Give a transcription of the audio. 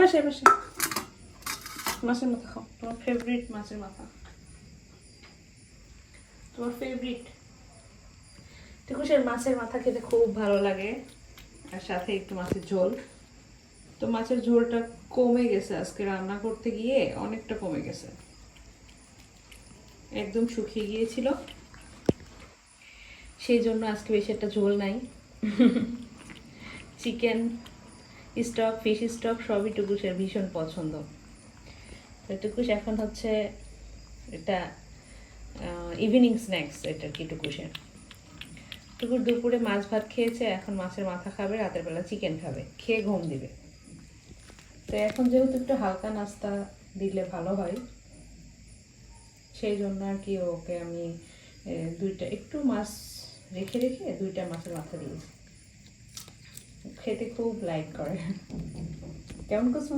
বসে বসে মাছের মাথা খাও, তোমার ফেভারিট মাছের মাথা, তোমার ফেভারিট। টুকুসের মাছের মাথা খেতে খুব ভালো লাগে, আর সাথে একটু মাছের ঝোল। তো মাছের ঝোলটা কমে গেছে আজকে রান্না করতে গিয়ে, অনেকটা কমে গেছে, একদম শুকিয়ে গিয়েছিল, সেই জন্য আজকে বেশি একটা ঝোল নাই। চিকেন স্টক, ফিশ স্টক সবই টুকুসের ভীষণ পছন্দ। তো টুকুস এখন হচ্ছে এটা ইভিনিং স্ন্যাক্স, এটা কি টুকুসের। টুকুর দুপুরে মাছ ভাত খেয়েছে, এখন মাছের মাথা খাবে, রাতের বেলা চিকেন খাবে, খেয়ে ঘুম দিবে। তো এখন যেহেতু একটু হালকা নাস্তা দিলে ভালো হয়, সেই জন্য আর কি ওকে আমি দুইটা একটু মাছ রেখে রেখে দুইটা মাছের মাথা দিয়েছি, খেতে খুব লাইক করে। কেমন করছো?